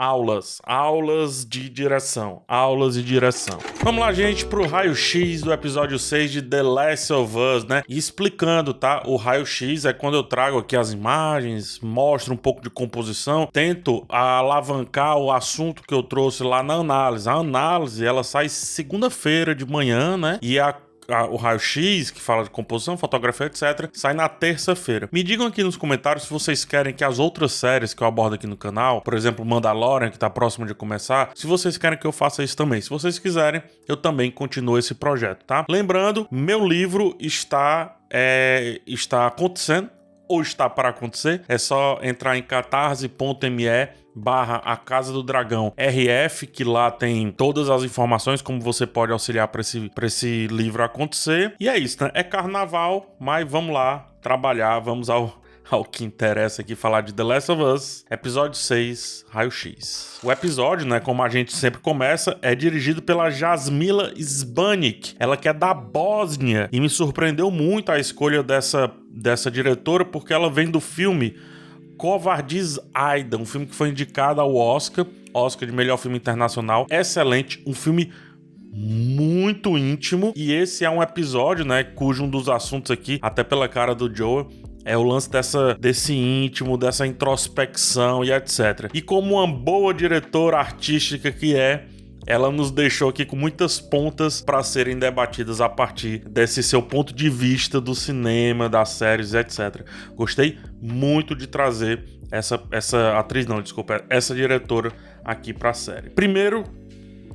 aulas de direção, aulas de direção. Vamos lá, gente, pro raio-x do episódio 6 de The Last of Us, né? E explicando, tá? O raio-x é quando eu trago aqui as imagens, mostro um pouco de composição, tento alavancar o assunto que eu trouxe lá na análise. A análise, ela sai segunda-feira de manhã, né? E o raio-x, que fala de composição, fotografia, etc., sai na terça-feira. Me digam aqui nos comentários se vocês querem que as outras séries que eu abordo aqui no canal, por exemplo, Mandalorian, que tá próximo de começar, se vocês querem que eu faça isso também. Se vocês quiserem, eu também continuo esse projeto, tá? Lembrando, meu livro está acontecendo, ou está para acontecer. É só entrar em catarse.me/A Casa do Dragão RF, que lá tem todas as informações, como você pode auxiliar para esse livro acontecer. E é isso, né? É carnaval, mas vamos lá trabalhar, vamos ao que interessa aqui, falar de The Last of Us, episódio 6, Raio-X. O episódio, né, como a gente sempre começa, é dirigido pela Jasmila Sbanic, ela que é da Bósnia, e me surpreendeu muito a escolha dessa diretora, porque ela vem do filme Covardiz Aida, um filme que foi indicado ao Oscar de melhor filme internacional, excelente, um filme muito íntimo, e esse é um episódio, né, cujo um dos assuntos aqui, até pela cara do Joel, é o lance desse íntimo, dessa introspecção e etc. E como uma boa diretora artística que é, ela nos deixou aqui com muitas pontas para serem debatidas a partir desse seu ponto de vista do cinema, das séries, etc. Gostei muito de trazer essa diretora aqui para a série. Primeiro,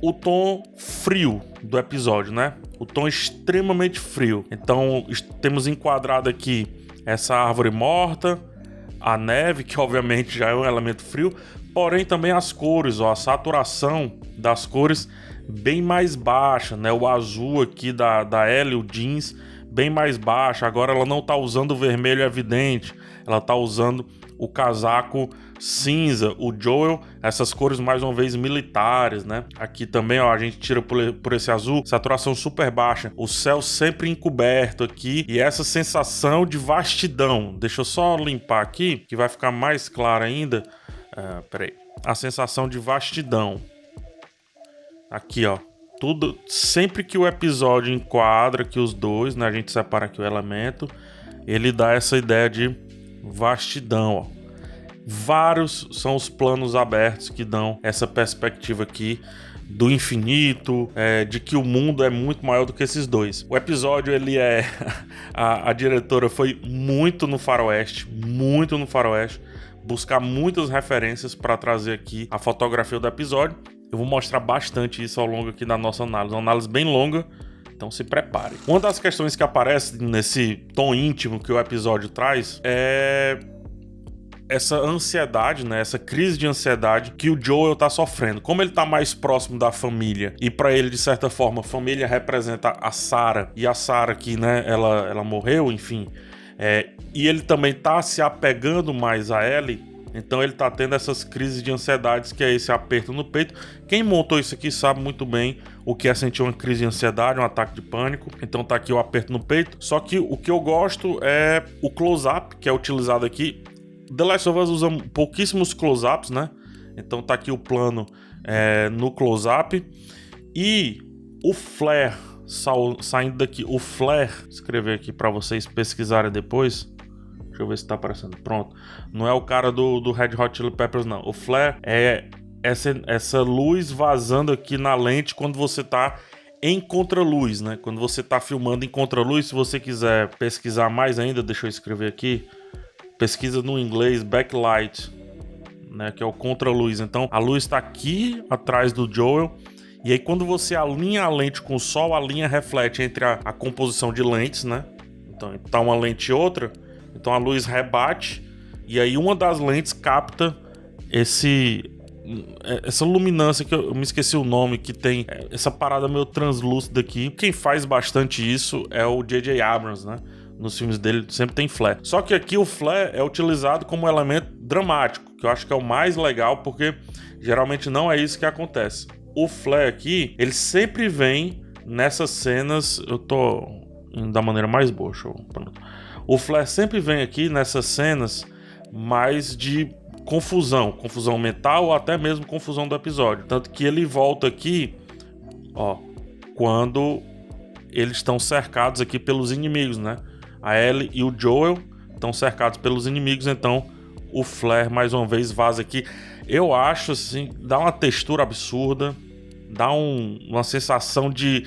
o tom frio do episódio, né? O tom extremamente frio. Então, temos enquadrado aqui essa árvore morta, a neve, que obviamente já é um elemento frio, porém também as cores, a saturação das cores bem mais baixa, né? O azul aqui da Ellie, o jeans, bem mais baixa. Agora ela não tá usando o vermelho evidente, ela tá usando o casaco cinza, o Joel, essas cores mais uma vez militares, né? Aqui também, ó, a gente tira por esse azul, saturação super baixa, o céu sempre encoberto aqui e essa sensação de vastidão. Deixa eu só limpar aqui, que vai ficar mais claro ainda. Peraí. A sensação de vastidão. Aqui, ó. Tudo, sempre que o episódio enquadra aqui os dois, né? A gente separa aqui o elemento, ele dá essa ideia de vastidão, ó. Vários são os planos abertos que dão essa perspectiva aqui do infinito, de que o mundo é muito maior do que esses dois. O episódio, ele é... a diretora foi muito no faroeste, buscar muitas referências para trazer aqui a fotografia do episódio. Eu vou mostrar bastante isso ao longo aqui da nossa análise, uma análise bem longa, então se prepare. Uma das questões que aparece nesse tom íntimo que o episódio traz é essa ansiedade, né? Essa crise de ansiedade que o Joel tá sofrendo. Como ele tá mais próximo da família e para ele, de certa forma, a família representa a Sarah, e a Sarah que, né, ela morreu, enfim, e ele também tá se apegando mais a Ellie, então ele tá tendo essas crises de ansiedades, que é esse aperto no peito. Quem montou isso aqui sabe muito bem o que é sentir uma crise de ansiedade, um ataque de pânico. Então tá aqui o aperto no peito. Só que o que eu gosto é o close-up, que é utilizado aqui. The Last of Us usa pouquíssimos close-ups, né? Então tá aqui o plano no close-up. E o flare saindo daqui. O flare, escrever aqui para vocês pesquisarem depois. Deixa eu ver se tá aparecendo. Pronto. Não é o cara do Red Hot Chili Peppers, não. O flare é essa luz vazando aqui na lente quando você tá em contraluz, né? Quando você tá filmando em contraluz. Se você quiser pesquisar mais ainda, deixa eu escrever aqui. Pesquisa no inglês backlight, né, que é o contraluz. Então a luz está aqui atrás do Joel, e aí quando você alinha a lente com o sol, a linha reflete entre a composição de lentes, né? Então tá uma lente e outra, então a luz rebate, e aí uma das lentes capta essa luminância, que eu me esqueci o nome, que tem essa parada meio translúcida aqui. Quem faz bastante isso é o J.J. Abrams, né? Nos filmes dele sempre tem flare. Só que aqui o flare é utilizado como elemento dramático, que eu acho que é o mais legal, porque geralmente não é isso que acontece. O flare aqui, ele sempre vem nessas cenas... Eu tô indo da maneira mais boa, show. O flare sempre vem aqui nessas cenas mais de confusão mental ou até mesmo confusão do episódio. Tanto que ele volta aqui, ó, quando eles estão cercados aqui pelos inimigos, né? A Ellie e o Joel estão cercados pelos inimigos, então o Flare mais uma vez vaza aqui. Eu acho assim, dá uma textura absurda, dá uma sensação de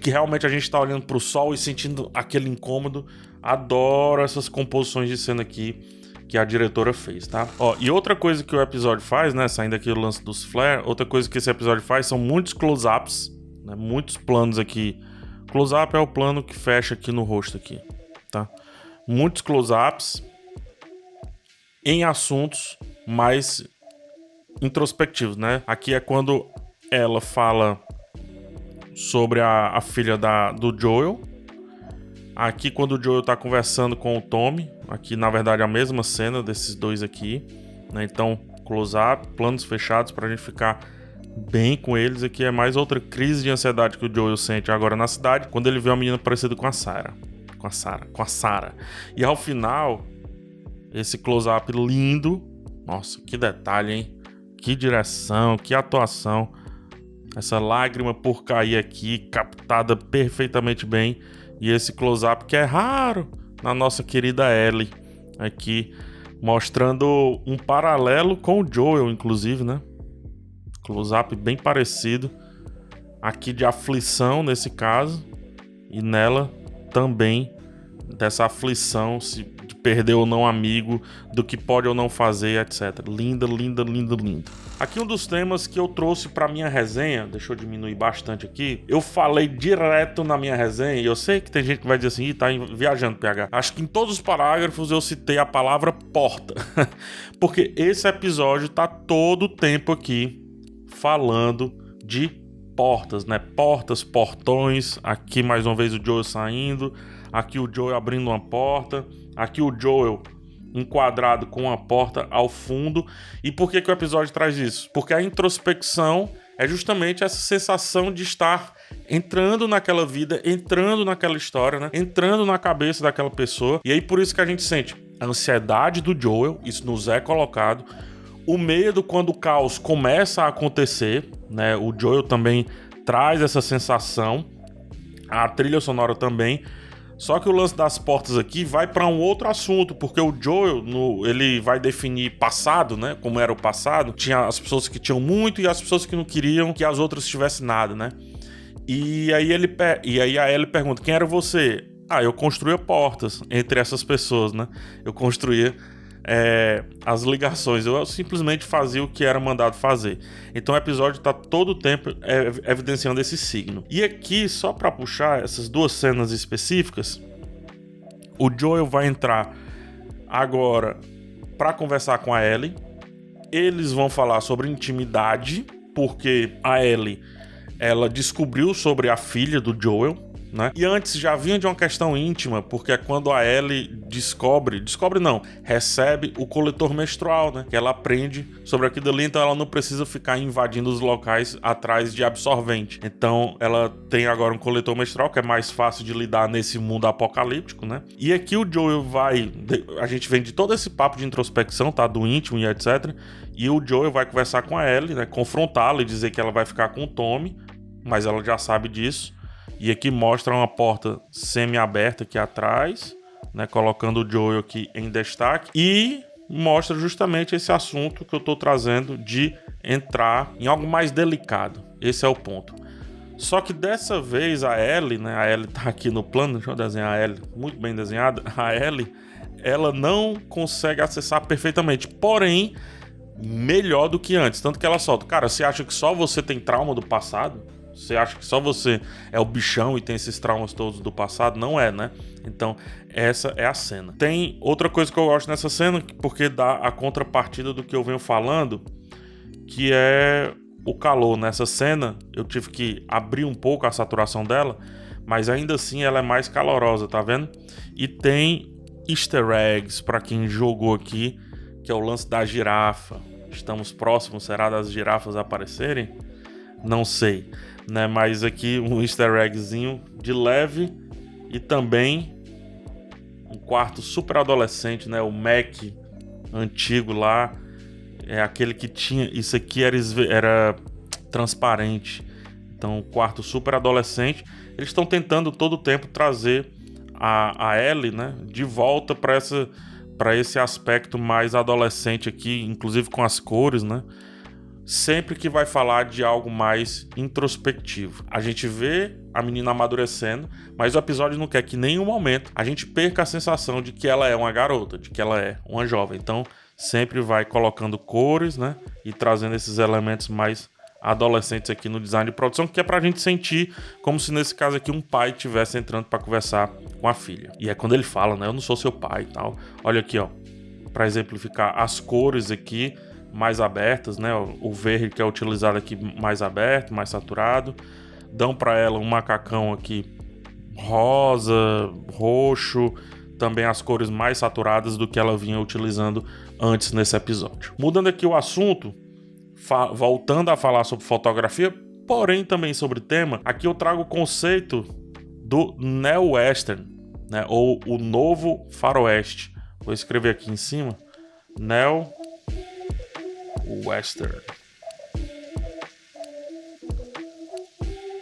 que realmente a gente tá olhando pro sol e sentindo aquele incômodo. Adoro essas composições de cena aqui que a diretora fez, tá? Ó, e outra coisa que o episódio faz, né, saindo aqui do lance dos Flare, outra coisa que esse episódio faz são muitos close-ups, né, muitos planos aqui. Close-up é o plano que fecha aqui no rosto aqui, tá? Muitos close-ups em assuntos mais introspectivos, né? Aqui é quando ela fala sobre a filha do Joel. Aqui quando o Joel tá conversando com o Tommy. Aqui, na verdade, a mesma cena desses dois aqui, né? Então, close-up, planos fechados pra gente ficar bem com eles. Aqui é mais outra crise de ansiedade que o Joel sente agora na cidade, quando ele vê uma menina parecida com a Sarah. Com a Sarah. E ao final, esse close-up lindo. Nossa, que detalhe, hein? Que direção, que atuação. Essa lágrima por cair aqui, captada perfeitamente bem. E esse close-up que é raro na nossa querida Ellie. Aqui, mostrando um paralelo com o Joel, inclusive, né? Close-up bem parecido. Aqui de aflição, nesse caso. E nela também dessa aflição de perder ou não amigo, do que pode ou não fazer, etc. Linda, linda, linda, linda. Aqui um dos temas que eu trouxe para minha resenha, deixa eu diminuir bastante aqui, eu falei direto na minha resenha, e eu sei que tem gente que vai dizer assim, tá viajando, PH. Acho que em todos os parágrafos eu citei a palavra porta, porque esse episódio tá todo o tempo aqui falando de portas, né? Portas, portões, aqui mais uma vez o Joel saindo, aqui o Joel abrindo uma porta, aqui o Joel enquadrado com uma porta ao fundo. E por que o episódio traz isso? Porque a introspecção é justamente essa sensação de estar entrando naquela vida, entrando naquela história, né? Entrando na cabeça daquela pessoa. E aí por isso que a gente sente a ansiedade do Joel, isso nos é colocado, o medo quando o caos começa a acontecer, né? O Joel também traz essa sensação, a trilha sonora também. Só que o lance das portas aqui vai para um outro assunto, porque o Joel, ele vai definir passado, né? Como era o passado. Tinha as pessoas que tinham muito e as pessoas que não queriam que as outras tivessem nada, né? E aí a Ellie pergunta, quem era você? Ah, eu construía portas entre essas pessoas, né? Eu construía as ligações, eu simplesmente fazia o que era mandado fazer. Então o episódio tá todo o tempo evidenciando esse signo. E aqui, só para puxar essas duas cenas específicas, o Joel vai entrar agora para conversar com a Ellie. Eles vão falar sobre intimidade, porque a Ellie, ela descobriu sobre a filha do Joel, né? E antes já vinha de uma questão íntima, porque é quando a Ellie recebe o coletor menstrual, né? Que ela aprende sobre aquilo ali, então ela não precisa ficar invadindo os locais atrás de absorvente. Então ela tem agora um coletor menstrual que é mais fácil de lidar nesse mundo apocalíptico, né? E aqui o Joel a gente vem de todo esse papo de introspecção, tá? Do íntimo e etc. E o Joel vai conversar com a Ellie, né? Confrontá-la e dizer que ela vai ficar com o Tommy, mas ela já sabe disso. E aqui mostra uma porta semi-aberta aqui atrás, né, colocando o Joel aqui em destaque. E mostra justamente esse assunto que eu tô trazendo de entrar em algo mais delicado. Esse é o ponto. Só que dessa vez a Ellie, né, a Ellie tá aqui no plano, deixa eu desenhar a Ellie, muito bem desenhada. A Ellie, ela não consegue acessar perfeitamente, porém, melhor do que antes. Tanto que ela solta, cara, você acha que só você tem trauma do passado? Você acha que só você é o bichão e tem esses traumas todos do passado? Não é, né? Então, essa é a cena. Tem outra coisa que eu gosto nessa cena, porque dá a contrapartida do que eu venho falando, que é o calor. Nessa cena, eu tive que abrir um pouco a saturação dela, mas ainda assim ela é mais calorosa, tá vendo? E tem easter eggs para quem jogou aqui, que é o lance da girafa. Estamos próximos, será, das girafas aparecerem? Não sei, né? Mas aqui um easter eggzinho de leve e também um quarto super adolescente, né? O Mac, antigo lá. É aquele que tinha... Isso aqui era transparente. Então, quarto super adolescente. Eles estão tentando todo o tempo trazer a Ellie, né, de volta para esse aspecto mais adolescente aqui, inclusive com as cores, né? Sempre que vai falar de algo mais introspectivo. A gente vê a menina amadurecendo, mas o episódio não quer que em nenhum momento a gente perca a sensação de que ela é uma garota, de que ela é uma jovem. Então, sempre vai colocando cores, né? E trazendo esses elementos mais adolescentes aqui no design de produção, que é pra gente sentir como se nesse caso aqui um pai estivesse entrando para conversar com a filha. E é quando ele fala, né? Eu não sou seu pai e tal. Olha aqui, ó. Pra exemplificar as cores aqui mais abertas, né? O verde que é utilizado aqui mais aberto, mais saturado. Dão para ela um macacão aqui rosa, roxo, também as cores mais saturadas do que ela vinha utilizando antes nesse episódio. Mudando aqui o assunto, voltando a falar sobre fotografia, porém também sobre tema, aqui eu trago o conceito do neo-western, né? Ou o novo faroeste. Vou escrever aqui em cima, neo-western.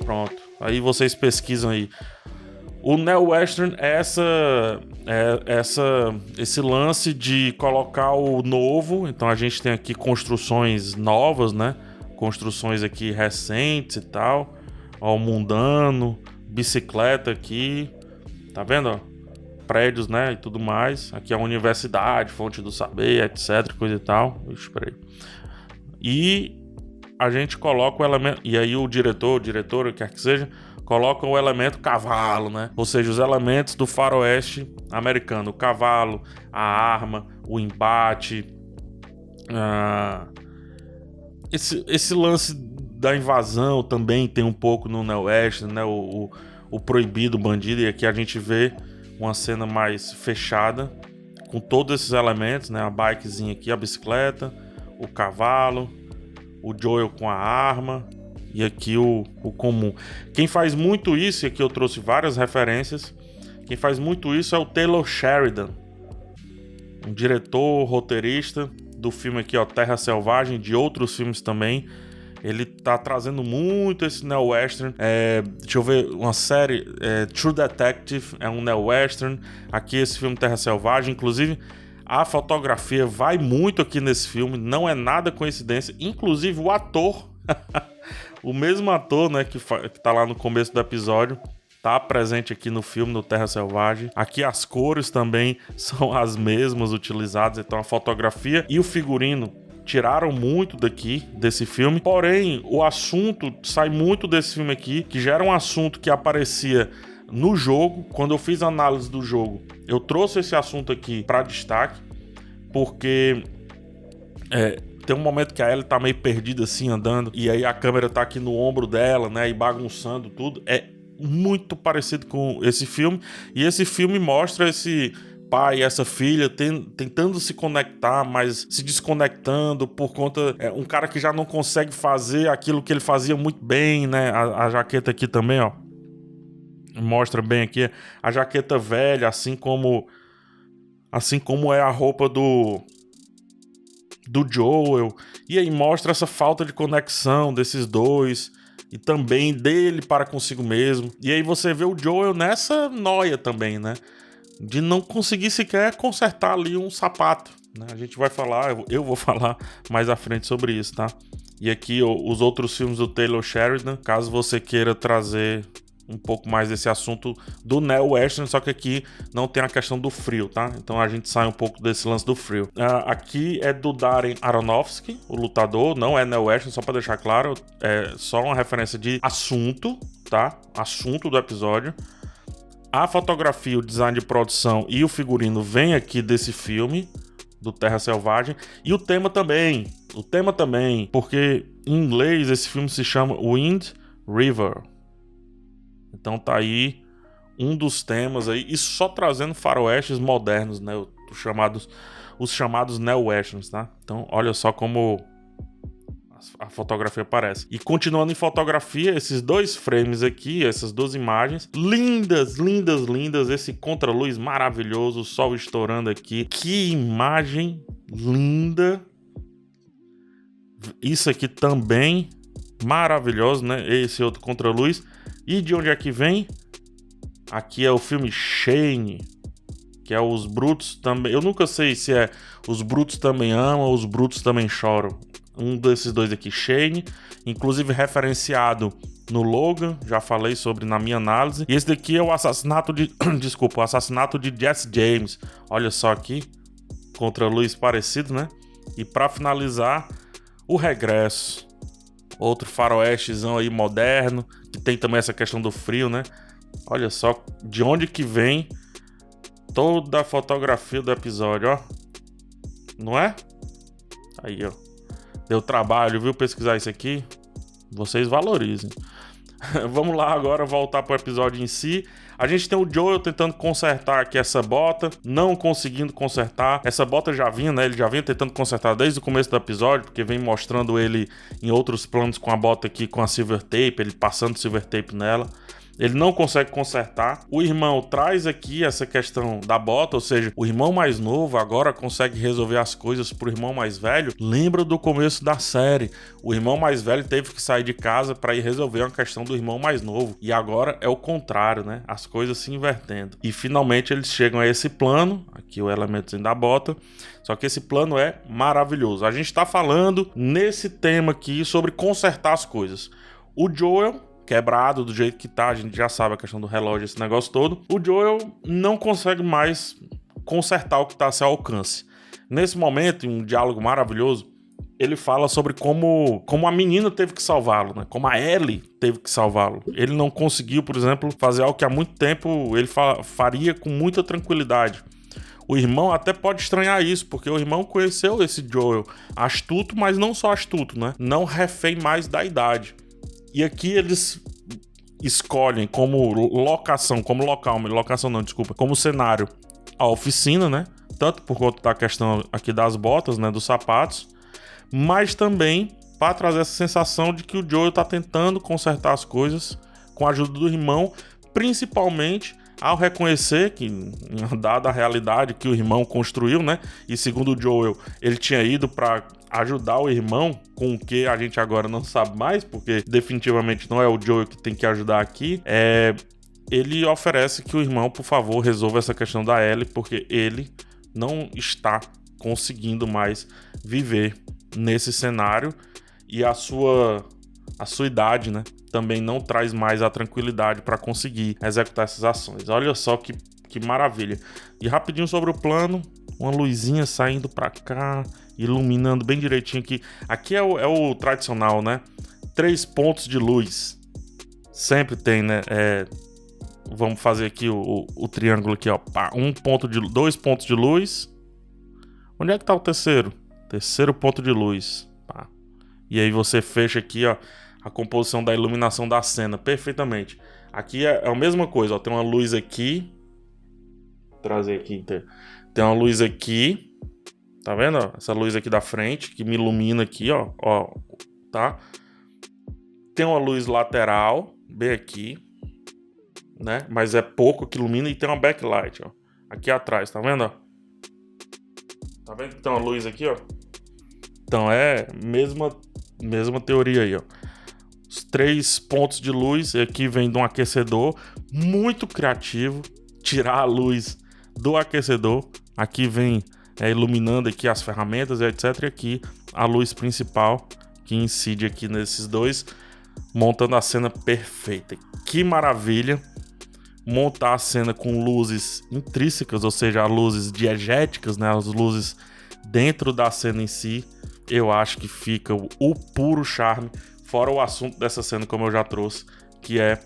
Pronto, aí vocês pesquisam aí. O neo-western é esse lance de colocar o novo. Então a gente tem aqui construções novas, né? Construções aqui recentes e tal. Ó, o mundano, bicicleta aqui. Tá vendo, ó? Prédios, né? E tudo mais. Aqui é a universidade, fonte do saber, etc. Coisa e tal. Ixi, peraí. E a gente coloca o elemento... E aí o diretora, quer que seja... coloca o elemento cavalo, né? Ou seja, os elementos do faroeste americano. O cavalo, a arma, o embate. Esse lance da invasão também tem um pouco no neo-oeste, né? O proibido, o bandido. E aqui a gente vê uma cena mais fechada, com todos esses elementos, né? A bikezinha aqui, a bicicleta, o cavalo, o Joel com a arma... E aqui o comum. Quem faz muito isso, e aqui eu trouxe várias referências, quem faz muito isso é o Taylor Sheridan, um diretor, roteirista do filme aqui, ó, Terra Selvagem, de outros filmes também. Ele tá trazendo muito esse neo-western. Deixa eu ver, uma série, True Detective, é um neo-western. Aqui esse filme Terra Selvagem, inclusive a fotografia vai muito aqui nesse filme, não é nada coincidência. Inclusive o ator... O mesmo ator, né, que tá lá no começo do episódio, tá presente aqui no filme, no Terra Selvagem. Aqui as cores também são as mesmas utilizadas, então a fotografia e o figurino tiraram muito desse filme. Porém, o assunto sai muito desse filme aqui, que já era um assunto que aparecia no jogo. Quando eu fiz a análise do jogo, eu trouxe esse assunto aqui para destaque, porque... tem um momento que a Ellie tá meio perdida assim, andando, e aí a câmera tá aqui no ombro dela, né, e bagunçando tudo. É muito parecido com esse filme, e esse filme mostra esse pai e essa filha tentando se conectar, mas se desconectando por conta... um cara que já não consegue fazer aquilo que ele fazia muito bem, né, a jaqueta aqui também, ó, mostra bem aqui, a jaqueta velha, assim como é a roupa do Joel, e aí mostra essa falta de conexão desses dois, e também dele para consigo mesmo. E aí você vê o Joel nessa noia também, né, de não conseguir sequer consertar ali um sapato, né? A gente vai falar, eu vou falar mais à frente sobre isso, tá? E aqui os outros filmes do Taylor Sheridan, caso você queira trazer um pouco mais desse assunto do neo-western, só que aqui não tem a questão do frio, tá? Então a gente sai um pouco desse lance do frio. Aqui é do Darren Aronofsky, o lutador, não é neo-western, só pra deixar claro, é só uma referência de assunto, tá? Assunto do episódio. A fotografia, o design de produção e o figurino vem aqui desse filme, do Terra Selvagem, e o tema também, porque em inglês esse filme se chama Wind River. Então tá aí um dos temas aí, e só trazendo faroestes modernos, né, os chamados neo-westerns, tá? Então olha só como a fotografia aparece. E continuando em fotografia, esses dois frames aqui, essas duas imagens, lindas, lindas, lindas, esse contraluz maravilhoso, o sol estourando aqui, que imagem linda. Isso aqui também maravilhoso, né? Esse outro contraluz. E de onde é que vem? Aqui é o filme Shane, que é Os Brutos Também... Eu nunca sei se é Os Brutos Também Amam ou Os Brutos Também Choram. Um desses dois aqui, Shane, inclusive referenciado no Logan, já falei sobre na minha análise. E esse daqui é o assassinato de... Desculpa, o assassinato de Jesse James. Olha só aqui, contraluz parecido, né? E pra finalizar, O Regresso. Outro faroestezão aí moderno, que tem também essa questão do frio, né? Olha só de onde que vem toda a fotografia do episódio, ó. Não é? Aí, ó. Deu trabalho, viu? Pesquisar isso aqui. Vocês valorizem. Vamos lá agora voltar pro episódio em si. A gente tem o Joel tentando consertar aqui essa bota, não conseguindo consertar. Essa bota já vinha, né? Ele já vinha tentando consertar desde o começo do episódio, porque vem mostrando ele em outros planos com a bota aqui com a silver tape, ele passando silver tape nela. Ele não consegue consertar. O irmão traz aqui essa questão da bota, ou seja, o irmão mais novo agora consegue resolver as coisas pro irmão mais velho. Lembra do começo da série. O irmão mais velho teve que sair de casa para ir resolver uma questão do irmão mais novo. E agora é o contrário, né? As coisas se invertendo. E finalmente eles chegam a esse plano. Aqui o elementozinho da bota. Só que esse plano é maravilhoso. A gente tá falando nesse tema aqui sobre consertar as coisas. O Joel... quebrado do jeito que tá, a gente já sabe a questão do relógio, esse negócio todo. O Joel não consegue mais consertar o que tá a seu alcance. Nesse momento, em um diálogo maravilhoso, ele fala sobre como a menina teve que salvá-lo, né? Como a Ellie teve que salvá-lo. Ele não conseguiu, por exemplo, fazer algo que há muito tempo ele faria com muita tranquilidade. O irmão até pode estranhar isso, porque o irmão conheceu esse Joel astuto, mas não só astuto, né? Não refém mais da idade. E aqui eles escolhem como locação, como cenário a oficina, né? Tanto por conta da questão aqui das botas, né? Dos sapatos, mas também para trazer essa sensação de que o Joel tá tentando consertar as coisas com a ajuda do irmão, principalmente ao reconhecer que, dada a realidade que o irmão construiu, né? E segundo o Joel, ele tinha ido para ajudar o irmão com o que a gente agora não sabe mais, porque definitivamente não é o Joel que tem que ajudar aqui. Ele oferece que o irmão, por favor, resolva essa questão da Ellie, porque ele não está conseguindo mais viver nesse cenário e a sua idade, né, também não traz mais a tranquilidade para conseguir executar essas ações. Olha só que maravilha. E rapidinho sobre o plano, uma luzinha saindo para cá, iluminando bem direitinho aqui. Aqui é o tradicional, né? 3 pontos de luz. Sempre tem, né? Vamos fazer aqui o triângulo aqui, ó. 2 pontos de luz. Onde é que tá o terceiro? Terceiro ponto de luz. Pá. E aí você fecha aqui, ó, a composição da iluminação da cena perfeitamente. Aqui é a mesma coisa, ó. Tem uma luz aqui. Vou trazer aqui. Tem uma luz aqui. Tá vendo? Ó? Essa luz aqui da frente que me ilumina aqui, ó. Tá? Tem uma luz lateral, bem aqui, né? Mas é pouco que ilumina e tem uma backlight, ó. Aqui atrás, tá vendo? Ó? Tá vendo que tem uma luz aqui, ó? Então é mesma teoria aí, ó. Os 3 pontos de luz, e aqui vem de um aquecedor muito criativo, tirar a luz do aquecedor. Aqui vem iluminando aqui as ferramentas, etc. E aqui a luz principal que incide aqui nesses dois, montando a cena perfeita. Que maravilha montar a cena com luzes intrínsecas, ou seja, luzes diegéticas, né? As luzes dentro da cena em si. Eu acho que fica o puro charme, fora o assunto dessa cena, como eu já trouxe, que é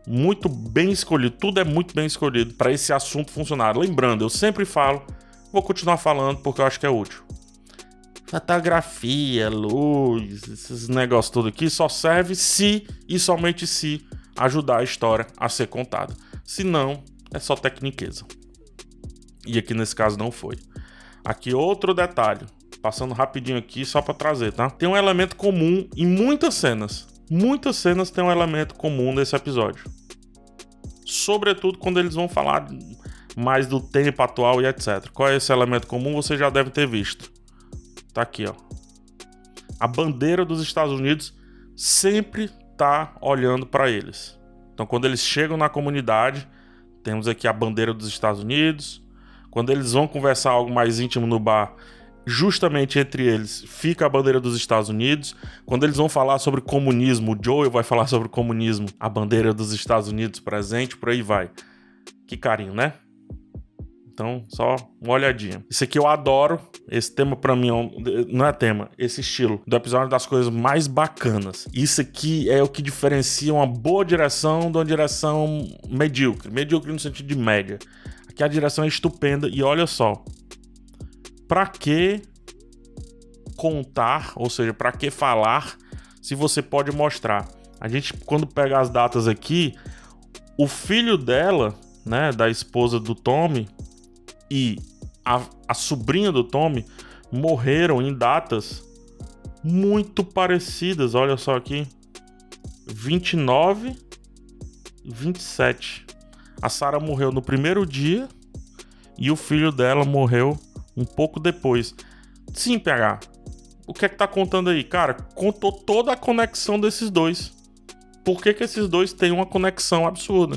muito bem escolhido. Tudo é muito bem escolhido para esse assunto funcionar. Lembrando, eu sempre falo, vou continuar falando porque eu acho que é útil. Fotografia, luz, esses negócios tudo aqui só serve se e somente se ajudar a história a ser contada. Se não, é só tecniqueza. E aqui nesse caso não foi. Aqui outro detalhe, passando rapidinho aqui só para trazer, tá? Tem um elemento comum em muitas cenas. Muitas cenas tem um elemento comum nesse episódio. Sobretudo quando eles vão falar mais do tempo atual e etc. Qual é esse elemento comum? Você já deve ter visto. tá aqui, ó. A bandeira dos Estados Unidos sempre tá olhando para eles. Então, quando eles chegam na comunidade, temos aqui a bandeira dos Estados Unidos. Quando eles vão conversar algo mais íntimo no bar, justamente entre eles fica a bandeira dos Estados Unidos. Quando eles vão falar sobre comunismo, o Joel vai falar sobre comunismo, a bandeira dos Estados Unidos presente, por aí vai. Que carinho, né? Então, só uma olhadinha. Isso aqui eu adoro. Esse tema pra mim não é tema, esse estilo do episódio das coisas mais bacanas. Isso aqui é o que diferencia uma boa direção de uma direção medíocre. Medíocre no sentido de média. Aqui a direção é estupenda e olha só. Pra que contar, ou seja, pra que falar se você pode mostrar? A gente, quando pega as datas aqui, o filho dela, né, da esposa do Tommy, e a sobrinha do Tommy morreram em datas muito parecidas. Olha só aqui, 29 e 27. A Sarah morreu no primeiro dia e o filho dela morreu um pouco depois. Sim, PH, o que é que tá contando aí? Cara, contou toda a conexão desses dois. Por que esses dois têm uma conexão absurda?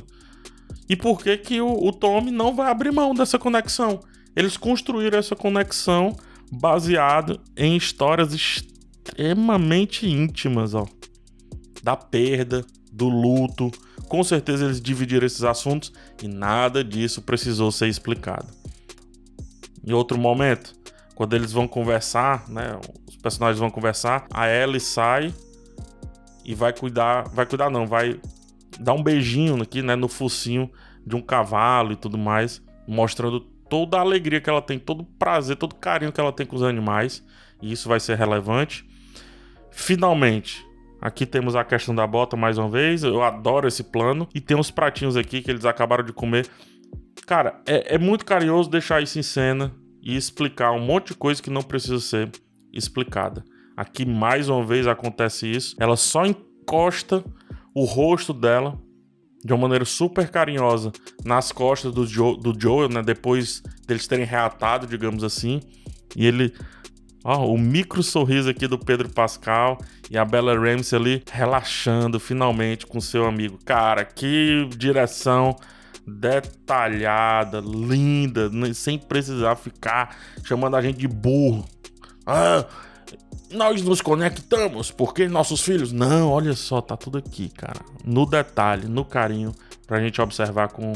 E por que o Tommy não vai abrir mão dessa conexão? Eles construíram essa conexão baseada em histórias extremamente íntimas, ó. Da perda, do luto. Com certeza eles dividiram esses assuntos e nada disso precisou ser explicado. Em outro momento, quando eles vão conversar, né? Os personagens vão conversar, a Ellie sai e vai dar um beijinho aqui, né, no focinho de um cavalo e tudo mais, mostrando toda a alegria que ela tem, todo o prazer, todo o carinho que ela tem com os animais, e isso vai ser relevante. Finalmente, aqui temos a questão da bota mais uma vez. Eu adoro esse plano, e tem uns pratinhos aqui que eles acabaram de comer. Cara, é muito carinhoso deixar isso em cena e explicar um monte de coisa que não precisa ser explicada. Aqui mais uma vez acontece isso, ela só encosta o rosto dela de uma maneira super carinhosa nas costas do Joel, né? Depois deles terem reatado, digamos assim. E ele... Ó, o micro sorriso aqui do Pedro Pascal e a Bella Ramsey ali relaxando finalmente com seu amigo. Cara, que direção detalhada, linda, sem precisar ficar chamando a gente de burro. Nós nos conectamos porque nossos filhos... Não, olha só, tá tudo aqui, cara. No detalhe, no carinho, pra gente observar com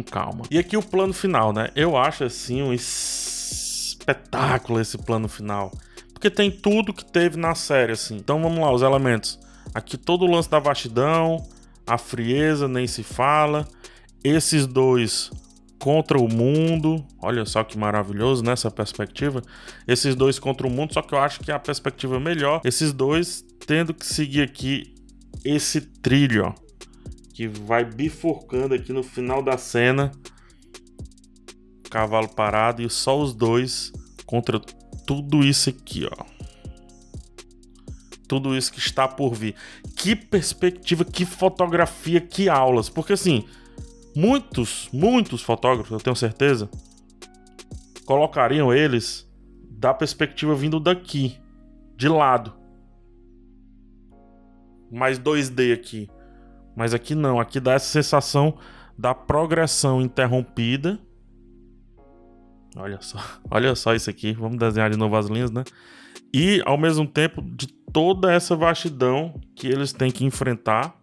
calma. E aqui o plano final, né? Eu acho, assim, um espetáculo esse plano final. Porque tem tudo que teve na série, assim. Então vamos lá, os elementos. Aqui todo o lance da vastidão, a frieza, nem se fala. Esses dois... contra o mundo, olha só que maravilhoso nessa perspectiva, esses dois contra o mundo, só que eu acho que a perspectiva é melhor, esses dois tendo que seguir aqui esse trilho, ó, que vai bifurcando aqui no final da cena, cavalo parado e só os dois contra tudo isso aqui, ó, tudo isso que está por vir. Que perspectiva, que fotografia, que aulas, porque assim, muitos fotógrafos, eu tenho certeza, colocariam eles da perspectiva vindo daqui, de lado. Mais 2D aqui. Mas aqui não, aqui dá essa sensação da progressão interrompida. Olha só isso aqui. Vamos desenhar de novo as linhas, né? E ao mesmo tempo de toda essa vastidão que eles têm que enfrentar.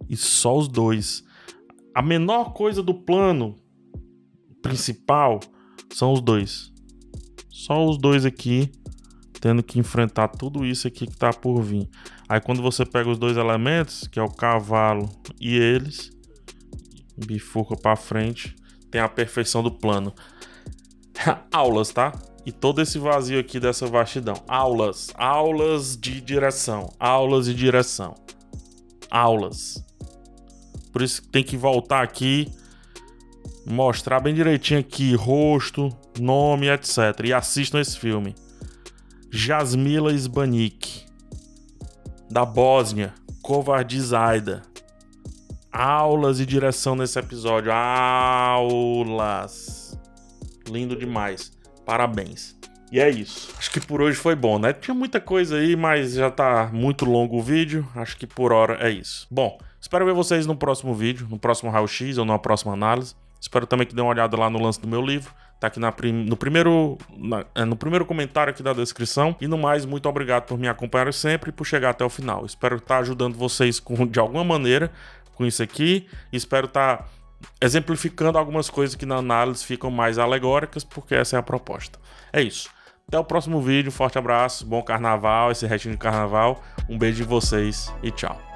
E só os dois. A menor coisa do plano principal são os dois. Só os dois aqui tendo que enfrentar tudo isso aqui que tá por vir. Aí quando você pega os dois elementos, que é o cavalo e eles, bifurca pra frente, tem a perfeição do plano. Aulas, tá? E todo esse vazio aqui dessa vastidão. Aulas de direção. Aulas de direção. Aulas. Por isso que tem que voltar aqui, mostrar bem direitinho aqui, rosto, nome, etc. E assistam esse filme. Jasmila Sbanik, da Bósnia, Kovardizaida. Aulas de direção nesse episódio. Aulas. Lindo demais. Parabéns. E é isso. Acho que por hoje foi bom, né? Tinha muita coisa aí, mas já tá muito longo o vídeo. Acho que por hora é isso. Bom, espero ver vocês no próximo vídeo, no próximo raio-x ou na próxima análise. Espero também que dê uma olhada lá no lance do meu livro. Tá aqui no primeiro comentário aqui da descrição. E no mais, muito obrigado por me acompanhar sempre e por chegar até o final. Espero estar ajudando vocês de alguma maneira com isso aqui. Espero estar exemplificando algumas coisas que na análise ficam mais alegóricas, porque essa é a proposta. É isso. Até o próximo vídeo. Forte abraço, bom carnaval, esse restinho de carnaval. Um beijo em vocês e tchau.